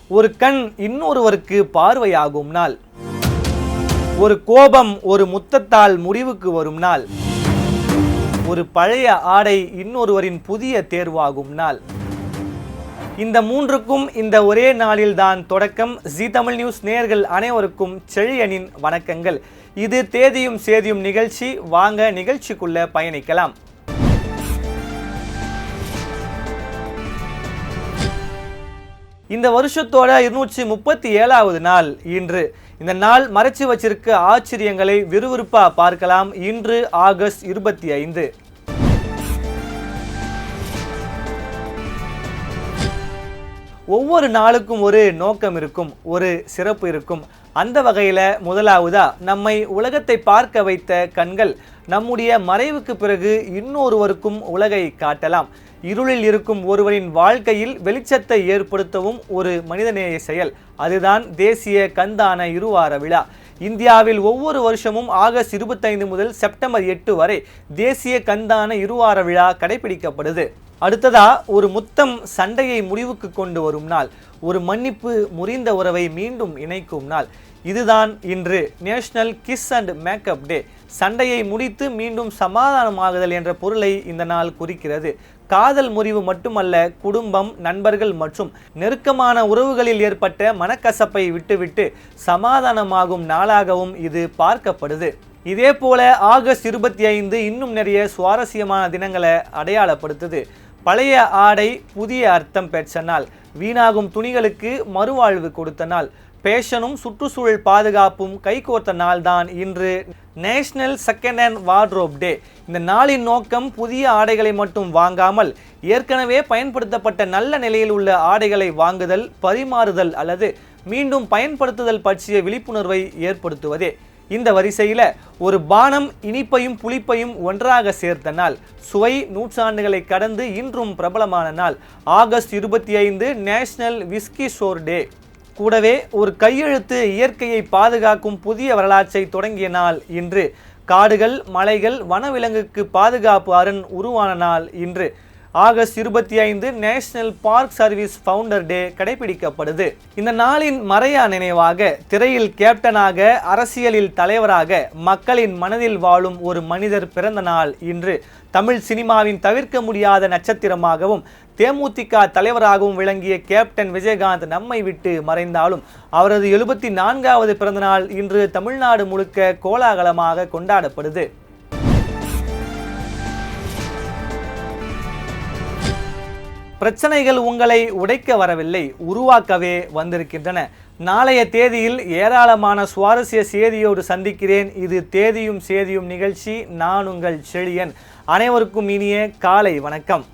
ஒரு கண் இன்னொருவருக்கு பார்வையாகும் நாள். ஒரு கோபம் ஒரு முத்தத்தால் முடிவுக்கு வரும் நாள். ஒரு பழைய ஆடை இன்னொருவரின் புதிய தேர்வாகும் நாள். இந்த மூன்றுக்கும் இந்த ஒரே நாளில் தான் தொடக்கம். ஜீ தமிழ் நியூஸ் நேயர்கள் அனைவருக்கும் செழியனின் வணக்கங்கள். இது தேதியும் சேதியும் நிகழ்ச்சி. வாங்க நிகழ்ச்சிக்குள்ள பயணிக்கலாம். இந்த வருஷத்தோட 237வது நாள் இன்று. இந்த நாள் மறைச்சு வச்சிருக்க ஆச்சரியங்களை விறுவிறுப்பா பார்க்கலாம். இன்று ஆகஸ்ட் 25. ஒவ்வொரு நாளுக்கும் ஒரு நோக்கம் இருக்கும், ஒரு சிறப்பு இருக்கும். அந்த வகையில் முதலாவதா நம்மை உலகத்தை பார்க்க வைத்த கண்கள் நம்முடைய மறைவுக்கு பிறகு இன்னொருவருக்கும் உலகை காட்டலாம். இருளில் இருக்கும் ஒருவரின் வாழ்க்கையில் வெளிச்சத்தை ஏற்படுத்தவும் ஒரு மனிதநேய செயல். அதுதான் தேசிய கண்தான இருவார விழா. இந்தியாவில் ஒவ்வொரு வருஷமும் ஆகஸ்ட் 25 முதல் செப்டம்பர் 8 வரை தேசிய கண்தான இருவார விழா கடைபிடிக்கப்படுது. அடுத்ததா ஒரு முத்தம் சண்டையை முடிவுக்கு கொண்டு வரும் நாள். ஒரு மன்னிப்பு முறிந்த உறவை மீண்டும் இணைக்கும் நாள். இதுதான் இன்று நேஷனல் கிஸ் அண்ட் மேக்கப் டே. சண்டையை முடித்து மீண்டும் சமாதானமாகுதல் என்ற பொருளை இந்த நாள் குறிக்கிறது. காதல் முறிவு மட்டுமல்ல, குடும்பம், நண்பர்கள் மற்றும் நெருக்கமான உறவுகளில் ஏற்பட்ட மனக்கசப்பை விட்டுவிட்டு சமாதானமாகும் நாளாகவும் இது பார்க்கப்படுது. இதே போல ஆகஸ்ட் 25 இன்னும் நிறைய சுவாரஸ்யமான தினங்களை அடையாளப்படுத்துது. பழைய ஆடை புதிய அர்த்தம் பெற்ற நாள். வீணாகும் துணிகளுக்கு மறுவாழ்வு கொடுத்த நாள். பேஷனும் சுற்றுச்சூழல் பாதுகாப்பும் கைகோர்த்த நாள் தான் இன்று நேஷனல் செகண்ட் ஹேண்ட் வார்ட்ரோப் டே. இந்த நாளின் நோக்கம் புதிய ஆடைகளை மட்டும் வாங்காமல் ஏற்கனவே பயன்படுத்தப்பட்ட நல்ல நிலையில் உள்ள ஆடைகளை வாங்குதல், பரிமாறுதல் அல்லது மீண்டும் பயன்படுத்துதல் பற்றிய விழிப்புணர்வை ஏற்படுத்துவதே. இந்த வரிசையில் ஒரு பானம் இனிப்பையும் புளிப்பையும் ஒன்றாக சேர்த்த நாள். சுவை நூற்றாண்டுகளை கடந்து இன்றும் பிரபலமான நாள். ஆகஸ்ட் 25 நேஷனல் விஸ்கி ஷோர் டே. கூடவே ஒரு கையெழுத்து இயற்கையை பாதுகாக்கும் புதிய வரலாற்றை தொடங்கிய நாள் இன்று. காடுகள், மலைகள், வனவிலங்குக்கு பாதுகாப்பு அரண் உருவான நாள் இன்று. August 25 national park service founder day கடைபிடிக்கப்படுது. இந்த நாளின் மறையா நினைவாக திரையில் கேப்டனாக, அரசியலில் தலைவராக, மக்களின் மனதில் வாழும் ஒரு மனிதர் பிறந்த நாள் இன்று. தமிழ் சினிமாவின் தவிர்க்க முடியாத நட்சத்திரமாகவும் தேமுதிக தலைவராகவும் விளங்கிய கேப்டன் விஜயகாந்த் நம்மை விட்டு மறைந்தாலும் அவரது 74வது பிறந்தநாள் இன்று தமிழ்நாடு முழுக்க கோலாகலமாக கொண்டாடப்படுது. பிரச்சனைகள் உங்களை உடைக்க வரவில்லை, உருவாக்கவே வந்திருக்கின்றன. நாளைய தேதியில் ஏராளமான சுவாரஸ்ய செய்தியோடு சந்திக்கிறேன். இது தேதியும் சேதியும் நிகழ்ச்சி. நான் உங்கள் செழியன். அனைவருக்கும் இனிய காலை வணக்கம்.